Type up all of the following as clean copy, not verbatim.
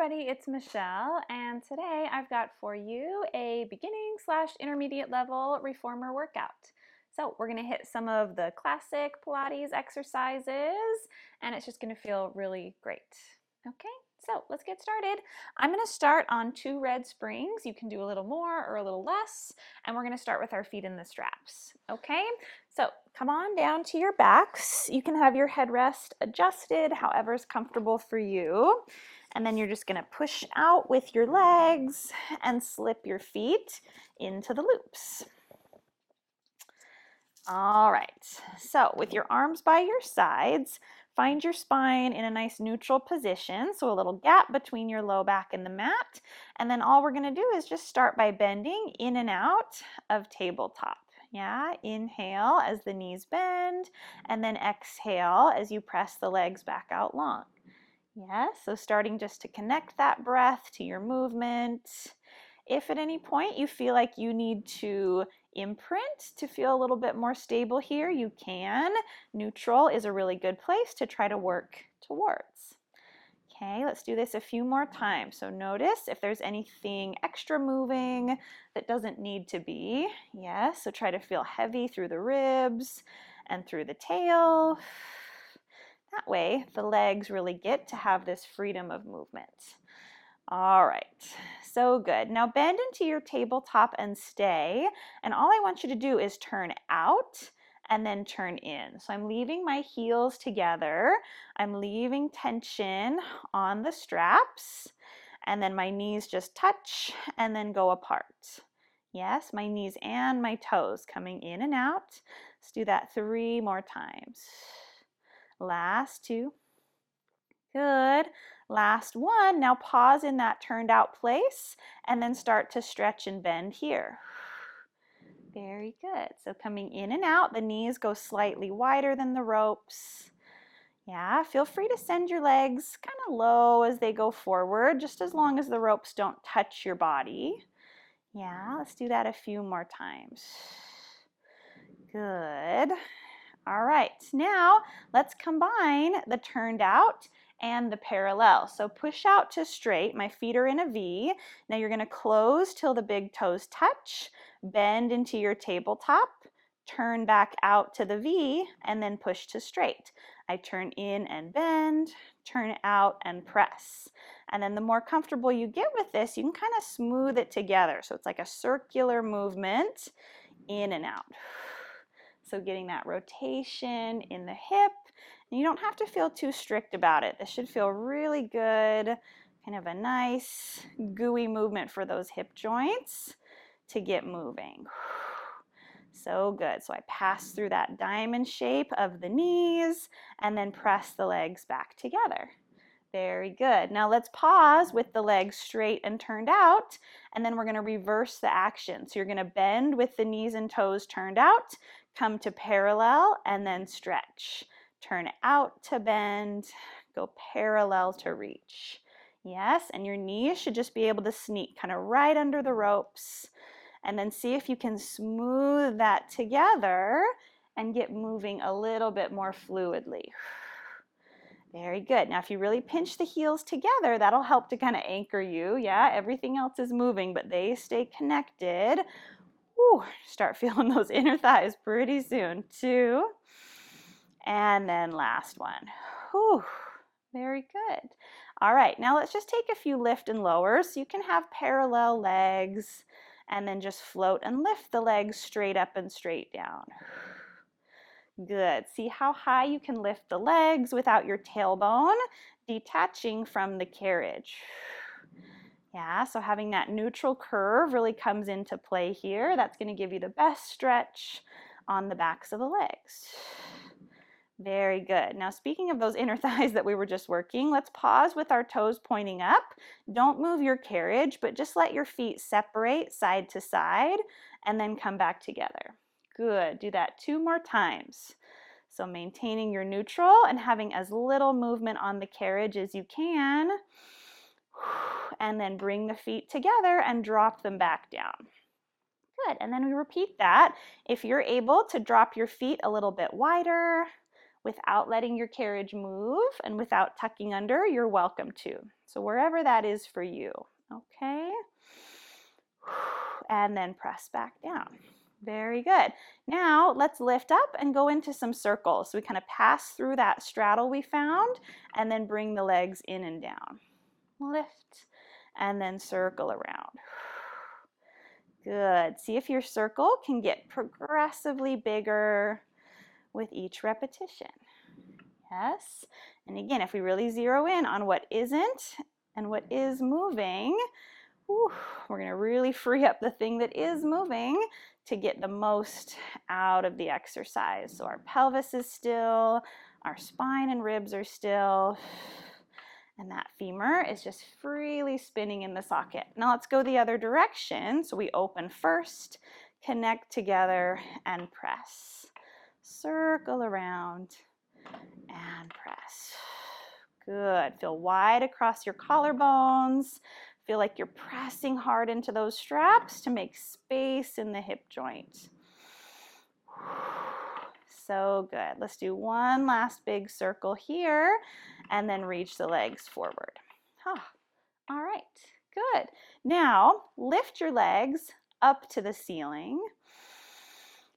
everybody, it's Michelle, and today I've got for you a beginning/intermediate level reformer workout. So we're going to hit some of the classic Pilates exercises, and it's just going to feel really great. Okay, so let's get started. I'm going to start on 2 red springs. You can do a little more or a little less, and we're going to start with our feet in the straps. Okay, so come on down to your backs. You can have your headrest adjusted however is comfortable for you. And then you're just going to push out with your legs and slip your feet into the loops. All right, so with your arms by your sides, find your spine in a nice neutral position, so a little gap between your low back and the mat. And then all we're going to do is just start by bending in and out of tabletop. Yeah, inhale as the knees bend, and then exhale as you press the legs back out long. Yes, so starting just to connect that breath to your movement. If at any point you feel like you need to imprint to feel a little bit more stable here, you can. Neutral is a really good place to try to work towards. Okay, let's do this a few more times. So notice if there's anything extra moving that doesn't need to be. Yes, so try to feel heavy through the ribs and through the tail. That way, the legs really get to have this freedom of movement. All right, so good. Now bend into your tabletop and stay. And all I want you to do is turn out and then turn in. So I'm leaving my heels together. I'm leaving tension on the straps. And then my knees just touch and then go apart. Yes, my knees and my toes coming in and out. Let's do that 3 more times. Last 2. Good. Last 1. Now pause in that turned out place and then start to stretch and bend here. Very good. So coming in and out, the knees go slightly wider than the ropes. Yeah, feel free to send your legs kind of low as they go forward, just as long as the ropes don't touch your body. Yeah, let's do that a few more times. Good. All right, now let's combine the turned out and the parallel. So push out to straight, my feet are in a V. Now you're gonna close till the big toes touch, bend into your tabletop, turn back out to the V, and then push to straight. I turn in and bend, turn out and press. And then the more comfortable you get with this, you can kind of smooth it together. So it's like a circular movement in and out. So getting that rotation in the hip. And you don't have to feel too strict about it. This should feel really good. Kind of a nice gooey movement for those hip joints to get moving. So good. So I pass through that diamond shape of the knees and then press the legs back together. Very good. Now let's pause with the legs straight and turned out, and then we're going to reverse the action. So you're going to bend with the knees and toes turned out, come to parallel, and then stretch. Turn out to bend, go parallel to reach. Yes, and your knees should just be able to sneak kind of right under the ropes, and then see if you can smooth that together and get moving a little bit more fluidly. Very good. Now if you really pinch the heels together, that'll help to kind of anchor you. Yeah, everything else is moving, but they stay connected. Whew, start feeling those inner thighs pretty soon. 2. And then last one. Whew, very good. All right, now let's just take a few lift and lowers. So you can have parallel legs and then just float and lift the legs straight up and straight down. Good. See how high you can lift the legs without your tailbone detaching from the carriage. Yeah, so having that neutral curve really comes into play here. That's going to give you the best stretch on the backs of the legs. Very good. Now speaking of those inner thighs that we were just working, let's pause with our toes pointing up. Don't move your carriage, but just let your feet separate side to side and then come back together. Good. Do that 2 more times. So maintaining your neutral and having as little movement on the carriage as you can. And then bring the feet together and drop them back down. Good. And then we repeat that. If you're able to drop your feet a little bit wider without letting your carriage move and without tucking under, you're welcome to. So wherever that is for you, okay? And then press back down. Very good. Now let's lift up and go into some circles. So we kind of pass through that straddle we found and then bring the legs in and down. Lift and then circle around. Good. See if your circle can get progressively bigger with each repetition. Yes. And again, if we really zero in on what isn't and what is moving, we're going to really free up the thing that is moving to get the most out of the exercise. So our pelvis is still, our spine and ribs are still, and that femur is just freely spinning in the socket. Now let's go the other direction. So we open first, connect together, and press. Circle around and press. Good. Feel wide across your collarbones. Feel like you're pressing hard into those straps to make space in the hip joint. So good. Let's do one last big circle here and then reach the legs forward. All right, good. Now lift your legs up to the ceiling.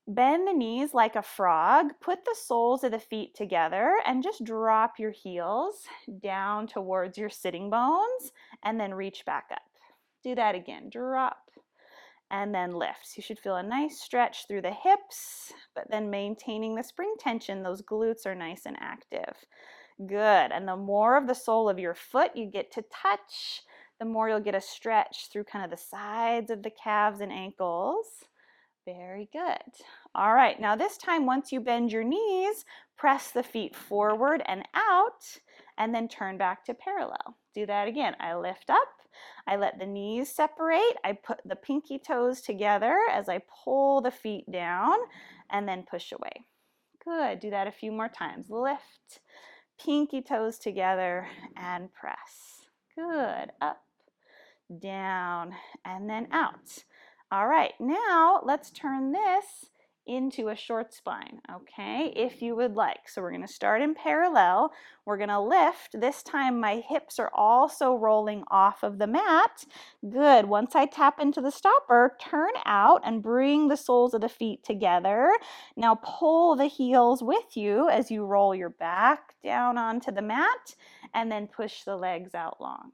Bend the knees like a frog. Put the soles of the feet together and just drop your heels down towards your sitting bones and then reach back up. Do that again. Drop and then lift. So you should feel a nice stretch through the hips, but then maintaining the spring tension. Those glutes are nice and active. Good. And the more of the sole of your foot you get to touch, the more you'll get a stretch through kind of the sides of the calves and ankles. Very good. All right, now this time, once you bend your knees, press the feet forward and out, and then turn back to parallel. Do that again. I lift up, I let the knees separate, I put the pinky toes together as I pull the feet down, and then push away. Good, do that a few more times. Lift, pinky toes together, and press. Good, up, down, and then out. All right, now let's turn this into a short spine, okay, if you would like. So we're going to start in parallel. We're going to lift. This time my hips are also rolling off of the mat. Good. Once I tap into the stopper, turn out and bring the soles of the feet together. Now pull the heels with you as you roll your back down onto the mat and then push the legs out long.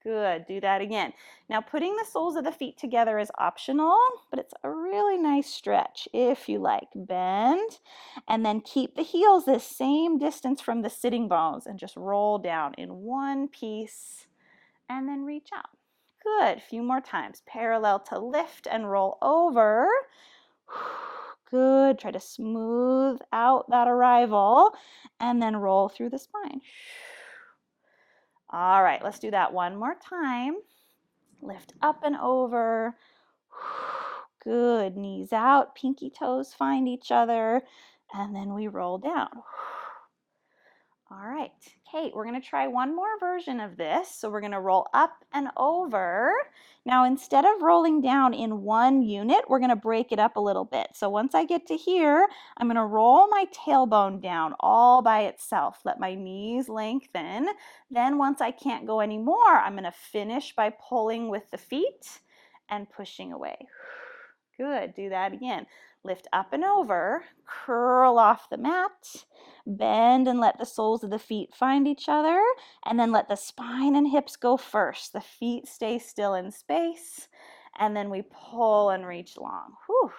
Good, do that again. Now putting the soles of the feet together is optional, but it's a really nice stretch if you like. Bend and then keep the heels the same distance from the sitting bones and just roll down in one piece and then reach out. Good, a few more times. Parallel to lift and roll over. Good, try to smooth out that arrival and then roll through the spine. All right, let's do that one more time. Lift up and over. Good, knees out, pinky toes find each other, and then we roll down. All right, Kate, we're going to try one more version of this. So we're going to roll up and over. Now, instead of rolling down in one unit, we're going to break it up a little bit. So once I get to here, I'm going to roll my tailbone down all by itself. Let my knees lengthen. Then once I can't go anymore, I'm going to finish by pulling with the feet and pushing away. Good, do that again. Lift up and over, curl off the mat, bend and let the soles of the feet find each other, and then let the spine and hips go first. The feet stay still in space, and then we pull and reach long. Whew.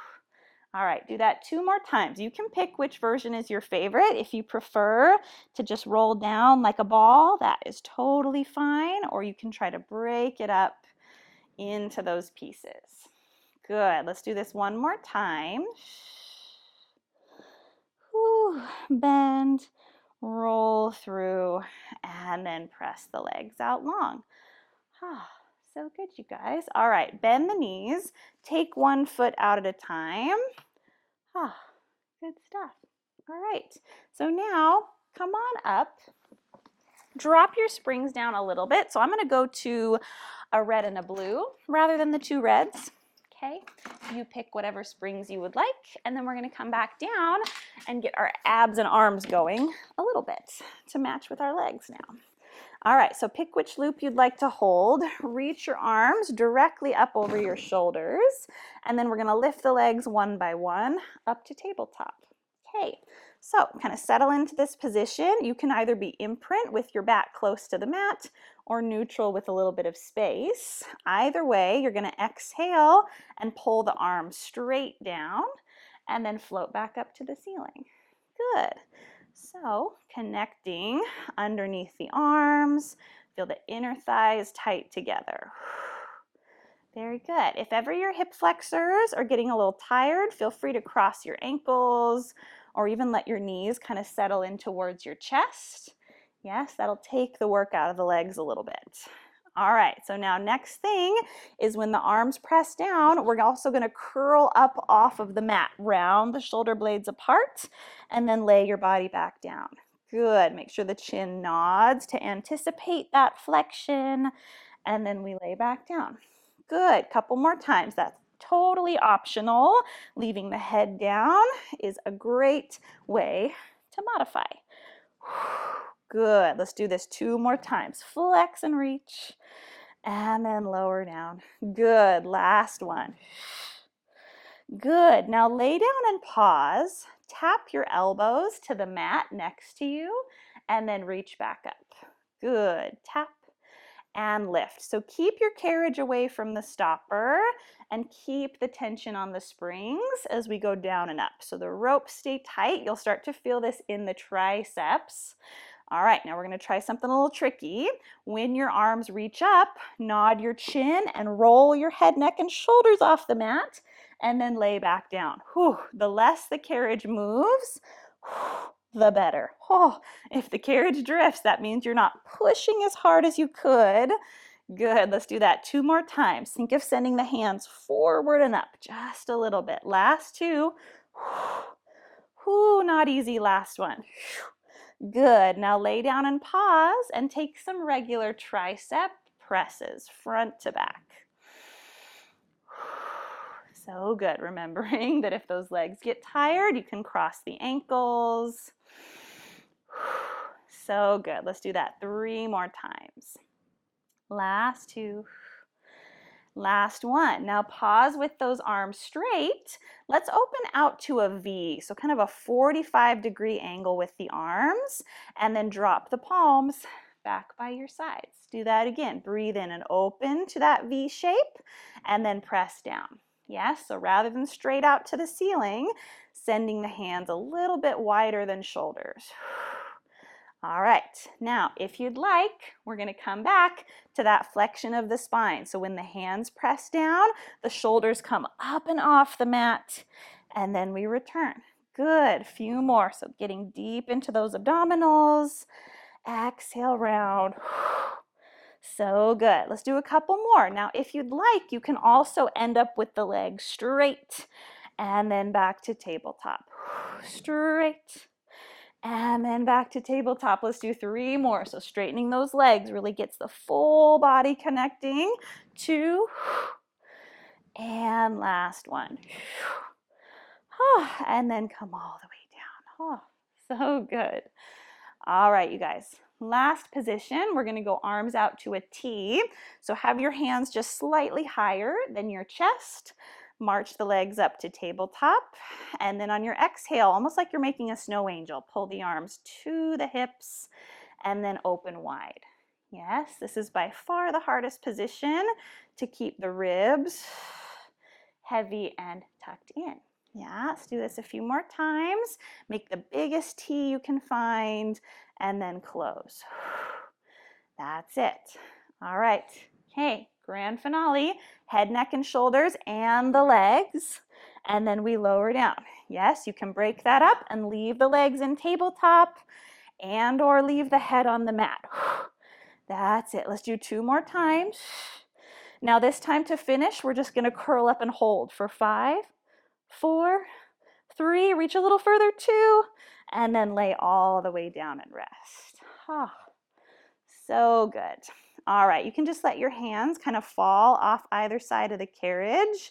All right, do that 2 more times. You can pick which version is your favorite. If you prefer to just roll down like a ball, that is totally fine, or you can try to break it up into those pieces. Good. Let's do this one more time. Whew. Bend, roll through, and then press the legs out long. So good, you guys. All right, bend the knees. Take one foot out at a time. Good stuff. All right, so now come on up. Drop your springs down a little bit. So I'm going to go to a red and a blue rather than the 2 reds. Okay, you pick whatever springs you would like, and then we're going to come back down and get our abs and arms going a little bit to match with our legs now. All right, so pick which loop you'd like to hold. Reach your arms directly up over your shoulders, and then we're going to lift the legs one by one up to tabletop. Okay, so kind of settle into this position. You can either be imprint with your back close to the mat or neutral with a little bit of space. Either way, you're going to exhale and pull the arms straight down and then float back up to the ceiling. Good. So connecting underneath the arms, feel the inner thighs tight together. Very good. If ever your hip flexors are getting a little tired, feel free to cross your ankles or even let your knees kind of settle in towards your chest. Yes, that'll take the work out of the legs a little bit. All right, so now next thing is when the arms press down, we're also going to curl up off of the mat, round the shoulder blades apart, and then lay your body back down. Good. Make sure the chin nods to anticipate that flexion, and then we lay back down. Good. Couple more times. That's totally optional. Leaving the head down is a great way to modify. Good. Let's do this 2 more times. Flex and reach, and then lower down. Good. Last one. Good. Now lay down and pause. Tap your elbows to the mat next to you, and then reach back up. Good. Tap and lift. So keep your carriage away from the stopper and keep the tension on the springs as we go down and up. So the ropes stay tight. You'll start to feel this in the triceps. All right, now we're going to try something a little tricky. When your arms reach up, nod your chin and roll your head, neck, and shoulders off the mat, and then lay back down. Whew, the less the carriage moves, the better. Oh, if the carriage drifts, that means you're not pushing as hard as you could. Good, let's do that 2 more times. Think of sending the hands forward and up just a little bit. Last 2. Whew, not easy, last one. Good, now lay down and pause and take some regular tricep presses, front to back. So good, remembering that if those legs get tired, you can cross the ankles. So good, let's do that 3 more times. Last 2. Last one. Now pause with those arms straight. Let's open out to a V, so kind of a 45-degree angle with the arms, and then drop the palms back by your sides. Do that again. Breathe in and open to that V shape, and then press down. Yes, so rather than straight out to the ceiling, sending the hands a little bit wider than shoulders. All right, now if you'd like, we're going to come back to that flexion of the spine. So when the hands press down, the shoulders come up and off the mat, and then we return. Good, few more. So getting deep into those abdominals. Exhale, round. So good. Let's do a couple more. Now, if you'd like, you can also end up with the legs straight, and then back to tabletop. Straight. And then back to tabletop. Let's do 3 more. So straightening those legs really gets the full body connecting. 2. And last one. And then come all the way down. So good. All right, you guys. Last position, we're going to go arms out to a T. So have your hands just slightly higher than your chest. March the legs up to tabletop, and then on your exhale, almost like you're making a snow angel, pull the arms to the hips and then open wide. Yes, this is by far the hardest position to keep the ribs heavy and tucked in. Yeah, let's do this a few more times. Make the biggest T you can find and then close. That's it. All right. Okay, grand finale. Head, neck, and shoulders and the legs. And then we lower down. Yes, you can break that up and leave the legs in tabletop and or leave the head on the mat. That's it. Let's do 2 more times. Now this time to finish, we're just going to curl up and hold for 5, 4, 3, reach a little further, 2, and then lay all the way down and rest. So good. All right, you can just let your hands kind of fall off either side of the carriage.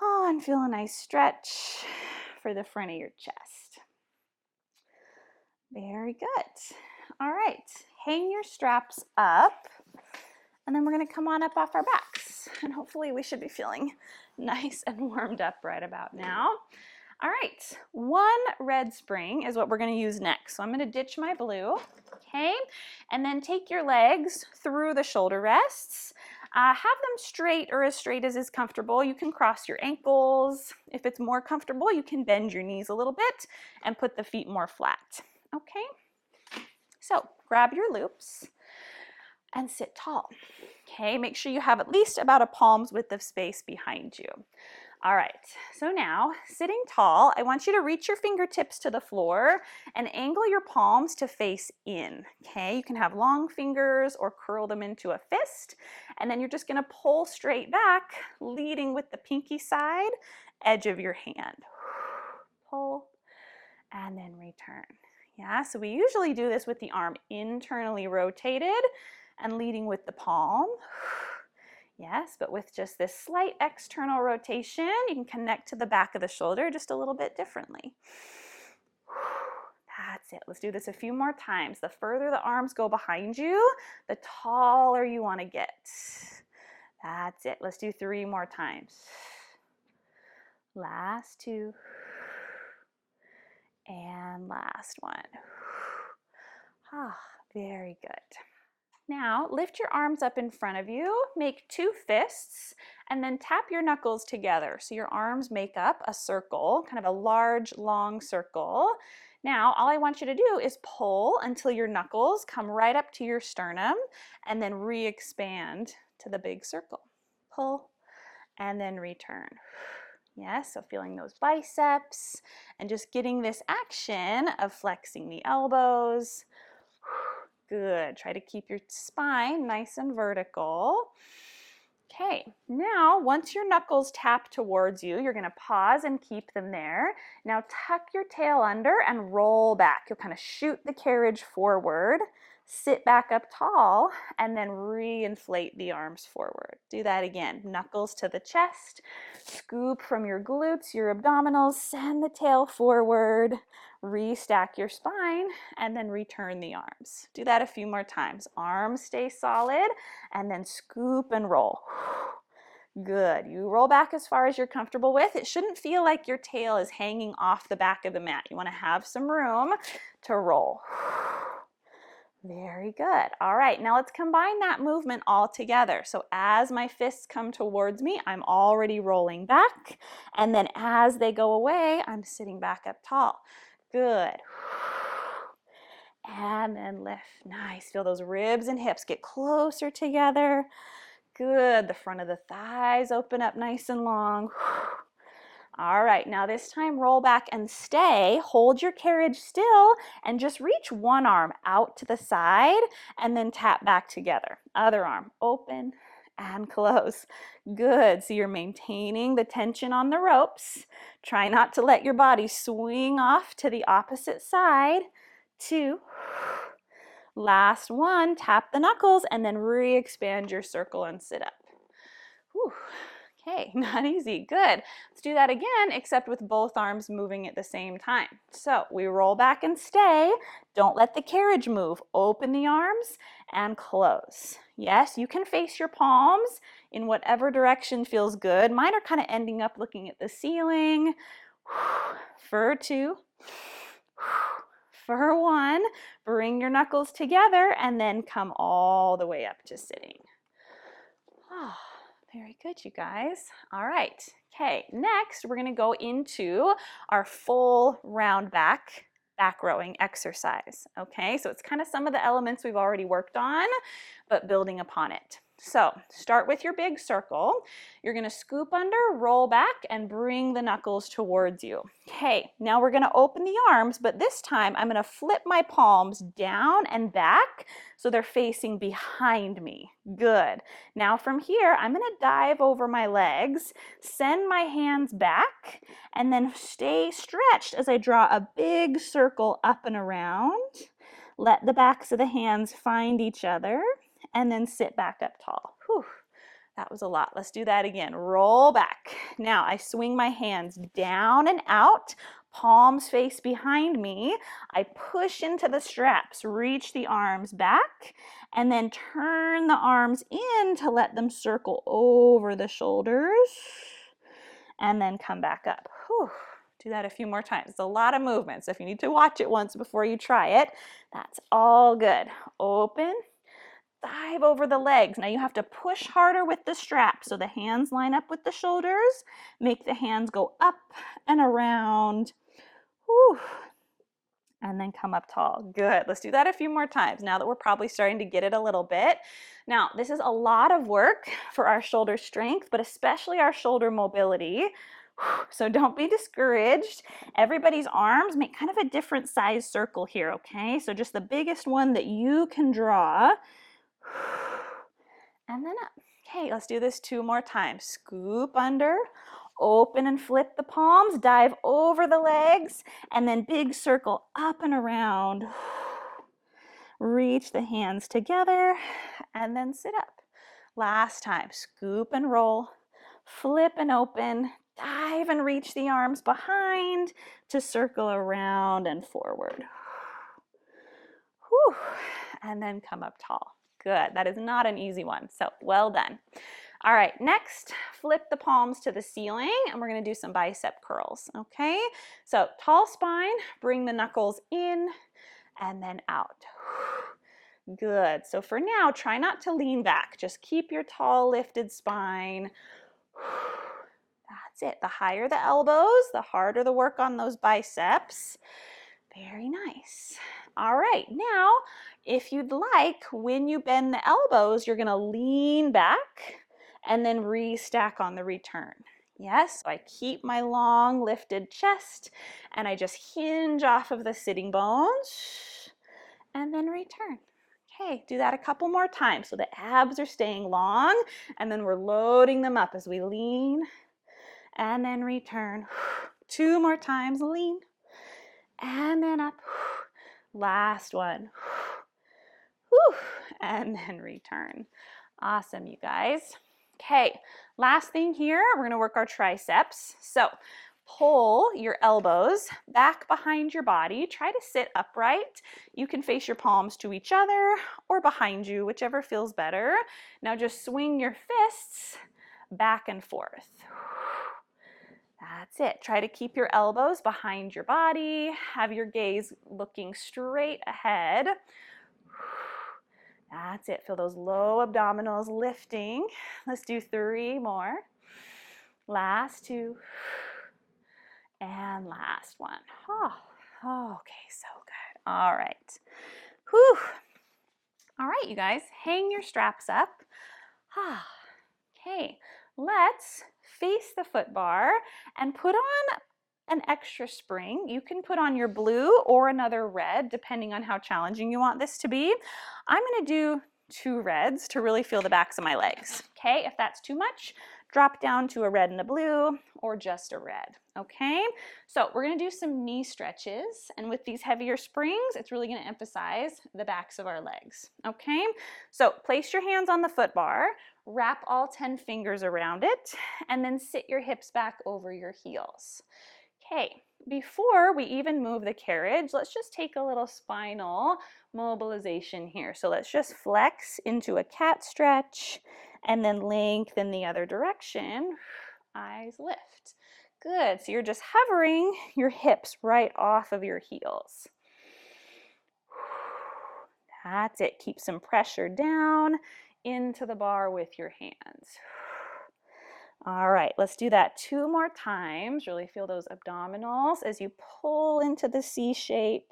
Oh, and feel a nice stretch for the front of your chest. Very good. All right, hang your straps up, and then we're going to come on up off our backs, and hopefully we should be feeling nice and warmed up right about now. All right, one red spring is what we're going to use next. So I'm going to ditch my blue, okay? And then take your legs through the shoulder rests. Have them straight or as straight as is comfortable. You can cross your ankles. If it's more comfortable, you can bend your knees a little bit and put the feet more flat, okay? So grab your loops and sit tall, okay? Make sure you have at least about a palm's width of space behind you. All right, so now sitting tall, I want you to reach your fingertips to the floor and angle your palms to face in, okay? You can have long fingers or curl them into a fist, and then you're just gonna pull straight back, leading with the pinky side edge of your hand. Pull, and then return. Yeah, so we usually do this with the arm internally rotated and leading with the palm. Yes, but with just this slight external rotation, you can connect to the back of the shoulder just a little bit differently. That's it. Let's do this a few more times. The further the arms go behind you, the taller you want to get. That's it. Let's do 3 more times. Last 2. And last one. Ah, very good. Now, lift your arms up in front of you, make 2 fists, and then tap your knuckles together. So your arms make up a circle, kind of a large, long circle. Now, all I want you to do is pull until your knuckles come right up to your sternum, and then re-expand to the big circle. Pull, and then return. Yes, so feeling those biceps, and just getting this action of flexing the elbows. Good. Try to keep your spine nice and vertical. Okay, now once your knuckles tap towards you, you're going to pause and keep them there. Now tuck your tail under and roll back. You'll kind of shoot the carriage forward, sit back up tall, and then re-inflate the arms forward. Do that again. Knuckles to the chest, scoop from your glutes, your abdominals, send the tail forward, restack your spine, and then return the arms. Do that a few more times. Arms stay solid, and then scoop and roll. Good. You roll back as far as you're comfortable with. It shouldn't feel like your tail is hanging off the back of the mat. You want to have some room to roll. Very good. All right, now let's combine that movement all together. So as my fists come towards me, I'm already rolling back. And then as they go away, I'm sitting back up tall. Good. And then lift. Nice. Feel those ribs and hips get closer together. Good. The front of the thighs open up nice and long. All right, now this time roll back and stay. Hold your carriage still and just reach one arm out to the side and then tap back together. Other arm open and close. Good. So you're maintaining the tension on the ropes. Try not to let your body swing off to the opposite side. 2. Last one. Tap the knuckles and then re-expand your circle and sit up. Whew. Okay, not easy. Good. Let's do that again, except with both arms moving at the same time. So we roll back and stay. Don't let the carriage move. Open the arms and close. Yes, you can face your palms in whatever direction feels good. Mine are kind of ending up looking at the ceiling. For 2. For 1. Bring your knuckles together and then come all the way up to sitting. Very good, you guys. All right. Okay, next we're going to go into our full round back rowing exercise. Okay, so it's kind of some of the elements we've already worked on, but building upon it. So start with your big circle. You're going to scoop under, roll back, and bring the knuckles towards you. Okay, now we're going to open the arms, but this time I'm going to flip my palms down and back so they're facing behind me. Good. Now from here, I'm going to dive over my legs, send my hands back, and then stay stretched as I draw a big circle up and around. Let the backs of the hands find each other, and then sit back up tall. Whew. That was a lot. Let's do that again. Roll back. Now I swing my hands down and out, palms face behind me. I push into the straps, reach the arms back, and then turn the arms in to let them circle over the shoulders, and then come back up. Whew. Do that a few more times. It's a lot of movements. If you need to watch it once before you try it, that's all good. Open. Dive over the legs. Now you have to push harder with the strap so the hands line up with the shoulders. Make the hands go up and around. Whew. And then come up tall. Good. Let's do that a few more times now that we're probably starting to get it a little bit. Now, this is a lot of work for our shoulder strength, but especially our shoulder mobility. So don't be discouraged. Everybody's arms make kind of a different size circle here, okay? So just the biggest one that you can draw. And then up. Okay, let's do this 2 more times. Scoop under, open and flip the palms, dive over the legs, and then big circle up and around. Reach the hands together, and then sit up. Last time, scoop and roll, flip and open, dive and reach the arms behind to circle around and forward. Whew. And then come up tall. Good. That is not an easy one. So well done. All right, next, flip the palms to the ceiling and we're going to do some bicep curls. Okay, so tall spine, bring the knuckles in and then out. Good. So for now, try not to lean back. Just keep your tall lifted spine. That's it. The higher the elbows, the harder the work on those biceps. Very nice. All right, now if you'd like, when you bend the elbows, you're going to lean back and then restack on the return. Yes, so I keep my long lifted chest and I just hinge off of the sitting bones and then return. Okay, do that a couple more times so the abs are staying long and then we're loading them up as we lean and then return. 2 more times, lean and then up. Last one. Whew. And then return. Awesome, you guys. Okay, last thing here, we're going to work our triceps. So pull your elbows back behind your body. Try to sit upright. You can face your palms to each other or behind you, whichever feels better. Now just swing your fists back and forth. That's it. Try to keep your elbows behind your body. Have your gaze looking straight ahead. That's it. Feel those low abdominals lifting. Let's do 3 more. Last 2. And last one. Oh, okay, so good. All right. Whew. All right, you guys, hang your straps up. Okay, let's face the foot bar and put on an extra spring. You can put on your blue or another red, depending on how challenging you want this to be. I'm going to do 2 reds to really feel the backs of my legs. Okay, if that's too much, drop down to a red and a blue or just a red. Okay, so we're going to do some knee stretches, and with these heavier springs, it's really going to emphasize the backs of our legs. Okay, so place your hands on the foot bar, wrap all 10 fingers around it, and then sit your hips back over your heels. Okay, before we even move the carriage, let's just take a little spinal mobilization here. So let's just flex into a cat stretch and then lengthen the other direction. Eyes lift. Good, so you're just hovering your hips right off of your heels. That's it, keep some pressure down into the bar with your hands. All right, let's do that 2 more times. Really feel those abdominals as you pull into the C shape.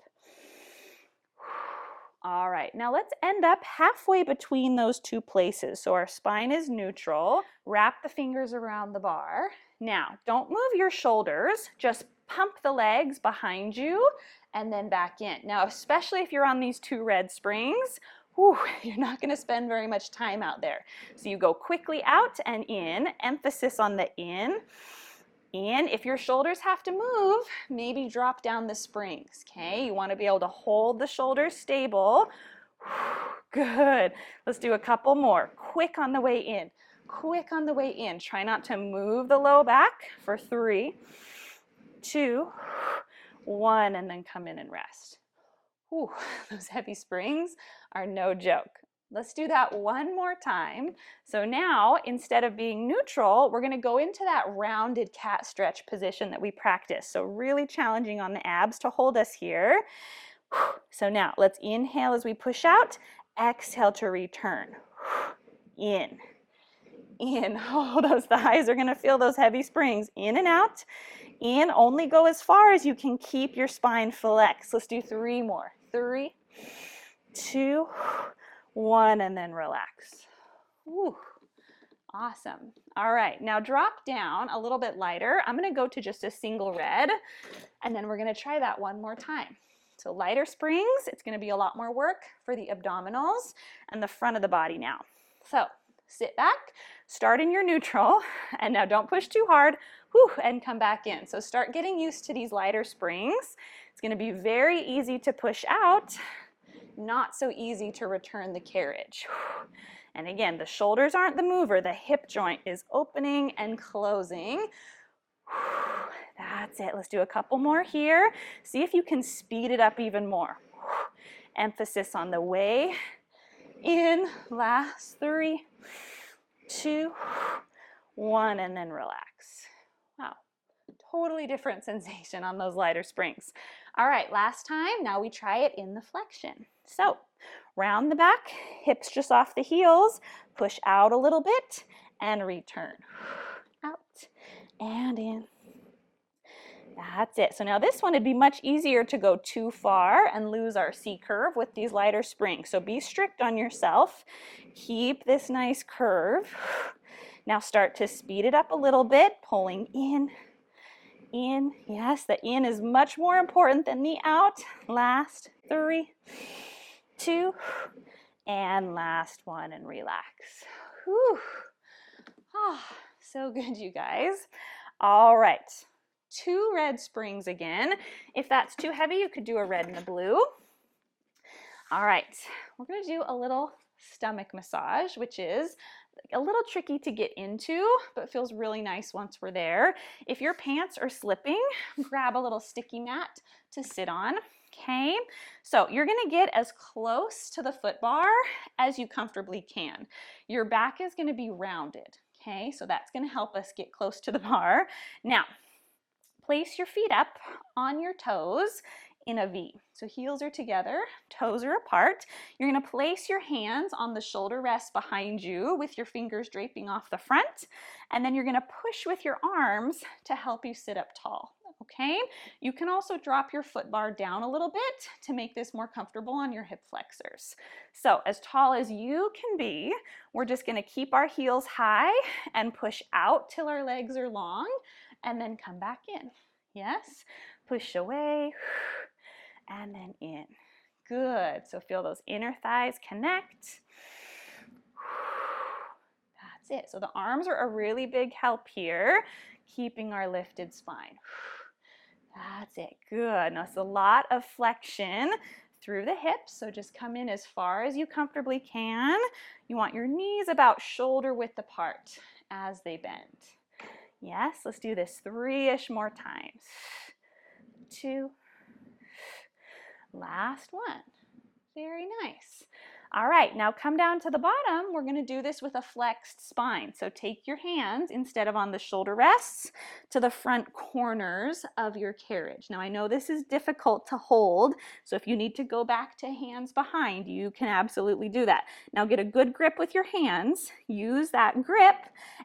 All right, now let's end up halfway between those 2 places. So our spine is neutral. Wrap the fingers around the bar. Now, don't move your shoulders. Just pump the legs behind you and then back in. Now, especially if you're on these 2 red springs, you're not going to spend very much time out there. So you go quickly out and in, emphasis on the in. In, if your shoulders have to move, maybe drop down the springs, okay? You want to be able to hold the shoulders stable. Good. Let's do a couple more. Quick on the way in, quick on the way in. Try not to move the low back for 3, 2, 1, and then come in and rest. Whew, those heavy springs are no joke. Let's do that one more time. So now, instead of being neutral, we're gonna go into that rounded cat stretch position that we practiced. So really challenging on the abs to hold us here. So now, let's inhale as we push out, exhale to return. In. Oh, those thighs are gonna feel those heavy springs. In and out. In, only go as far as you can keep your spine flexed. Let's do 3 more. 3, 2, 1, and then relax. Whew. Awesome. All right, now drop down a little bit lighter. I'm gonna go to just a single red, and then we're gonna try that one more time. So lighter springs, it's gonna be a lot more work for the abdominals and the front of the body now. So sit back, start in your neutral, and now don't push too hard, and come back in. So start getting used to these lighter springs. It's gonna be very easy to push out, not so easy to return the carriage. And again, the shoulders aren't the mover, the hip joint is opening and closing. That's it. Let's do a couple more here. See if you can speed it up even more. Emphasis on the way in. Last 3, 2, 1, and then relax. Wow, totally different sensation on those lighter springs. All right, last time. Now we try it in the flexion. So round the back, hips just off the heels, push out a little bit and return. Out and in. That's it. So now this one, it'd be much easier to go too far and lose our C curve with these lighter springs. So be strict on yourself. Keep this nice curve. Now start to speed it up a little bit, pulling in. Yes, the in is much more important than the out. Last 3, 2, and last 1, and relax. Whew. Oh, so good, you guys. All right. 2 red springs again. If that's too heavy, you could do a red and a blue. All right, we're gonna do a little stomach massage, which is a little tricky to get into, but feels really nice once we're there. If your pants are slipping, grab a little sticky mat to sit on. Okay, so you're gonna get as close to the foot bar as you comfortably can. Your back is gonna be rounded, okay? So that's gonna help us get close to the bar. Now, place your feet up on your toes in a V. So heels are together, toes are apart. You're gonna place your hands on the shoulder rests behind you with your fingers draping off the front, and then you're gonna push with your arms to help you sit up tall, okay? You can also drop your foot bar down a little bit to make this more comfortable on your hip flexors. So as tall as you can be, we're just gonna keep our heels high and push out till our legs are long, and then come back in. Yes, push away, and then in. Good, so feel those inner thighs connect. That's it, so the arms are a really big help here, keeping our lifted spine. That's it, good. Now it's a lot of flexion through the hips, so just come in as far as you comfortably can. You want your knees about shoulder width apart as they bend. Yes, let's do this 3-ish more times. 2. Last 1. Very nice. All right, now come down to the bottom. We're going to do this with a flexed spine. So take your hands, instead of on the shoulder rests, to the front corners of your carriage. Now I know this is difficult to hold, so if you need to go back to hands behind, you can absolutely do that. Now get a good grip with your hands. Use that grip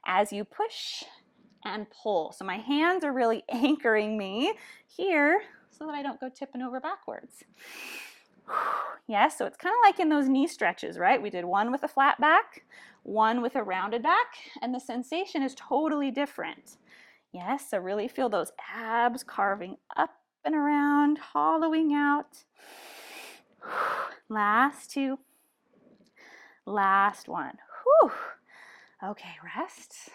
as you push and pull. So my hands are really anchoring me here so that I don't go tipping over backwards. Yes, so it's kind of like in those knee stretches, right? We did one with a flat back, one with a rounded back, and the sensation is totally different. Yes, so really feel those abs carving up and around, hollowing out. Last 2. Last 1. Whew. Okay, rest.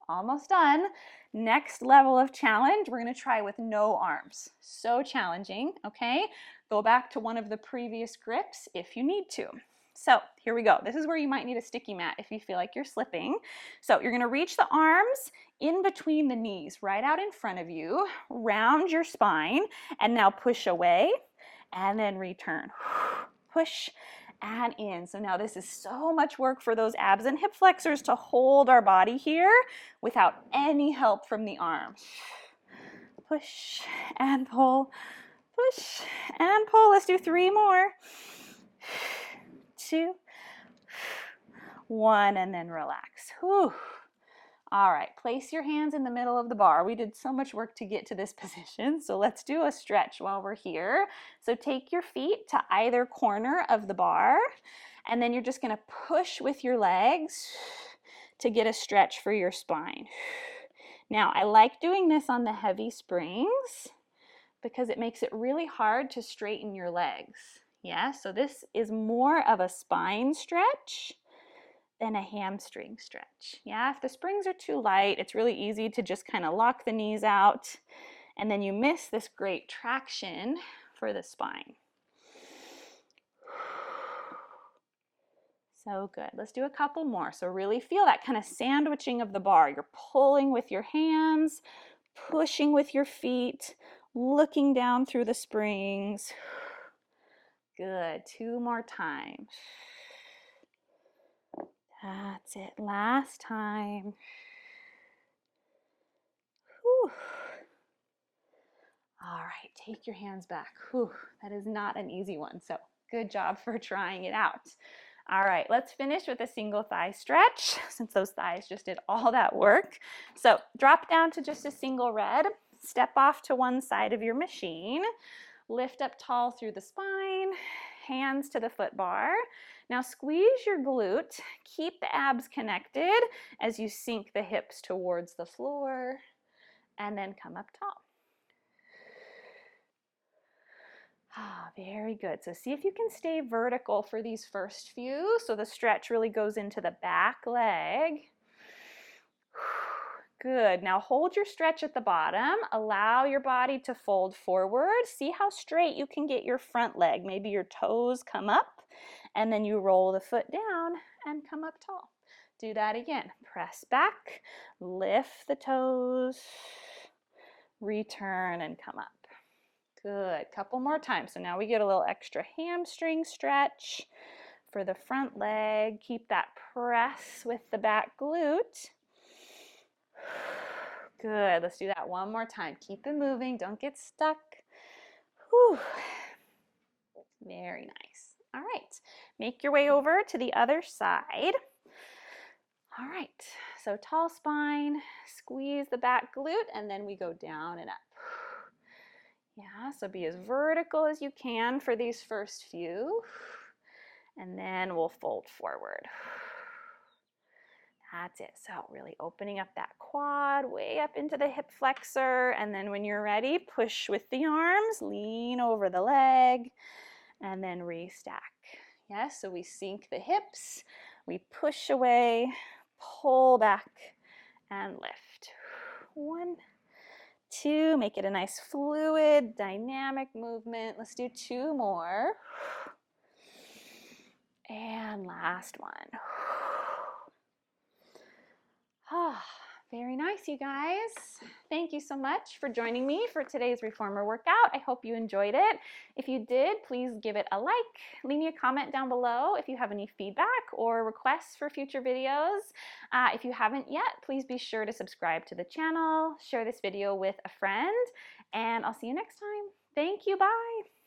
Almost done. Next level of challenge, we're going to try with no arms. So challenging, okay? Go back to one of the previous grips if you need to. So here we go. This is where you might need a sticky mat if you feel like you're slipping. So you're gonna reach the arms in between the knees, right out in front of you, round your spine, and now push away and then return. Push and in. So now this is so much work for those abs and hip flexors to hold our body here without any help from the arms. Push and pull, push and pull. Let's do 3 more. 2, 1, and then relax. Whew. All right, place your hands in the middle of the bar. We did so much work to get to this position, so let's do a stretch while we're here. So take your feet to either corner of the bar, and then you're just gonna push with your legs to get a stretch for your spine. Now, I like doing this on the heavy springs because it makes it really hard to straighten your legs. Yeah, so this is more of a spine stretch than a hamstring stretch. Yeah, if the springs are too light, it's really easy to just kind of lock the knees out, and then you miss this great traction for the spine. So good. Let's do a couple more. So really feel that kind of sandwiching of the bar. You're pulling with your hands, pushing with your feet, looking down through the springs. Good. 2 more times. That's it. Last time. Whew. All right, take your hands back. Whew. That is not an easy one, so good job for trying it out. All right, let's finish with a single thigh stretch since those thighs just did all that work. So drop down to just a single red, step off to one side of your machine, lift up tall through the spine, hands to the foot bar. Now squeeze your glute, keep the abs connected as you sink the hips towards the floor, and then come up tall. Ah, very good. So see if you can stay vertical for these first few. So the stretch really goes into the back leg. Good. Now hold your stretch at the bottom. Allow your body to fold forward. See how straight you can get your front leg. Maybe your toes come up, and then you roll the foot down and come up tall. Do that again. Press back, lift the toes, return, and come up. Good. Couple more times. So now we get a little extra hamstring stretch for the front leg. Keep that press with the back glute. Good. Let's do that one more time. Keep it moving. Don't get stuck. Whew. Very nice. All right. Make your way over to the other side. All right. So tall spine, squeeze the back glute, and then we go down and up. Yeah, so be as vertical as you can for these first few, and then we'll fold forward. That's it. So really opening up that quad way up into the hip flexor, and then when you're ready, push with the arms, lean over the leg, and then restack. Yes, so we sink the hips, we push away, pull back, and lift. 1, 2, make it a nice fluid, dynamic movement. Let's do 2 more. And last one. Ah, very nice, you guys. Thank you so much for joining me for today's reformer workout. I hope you enjoyed it. If you did, please give it a like. Leave me a comment down below if you have any feedback or requests for future videos. If you haven't yet, please be sure to subscribe to the channel, share this video with a friend, and I'll see you next time. Thank you. Bye.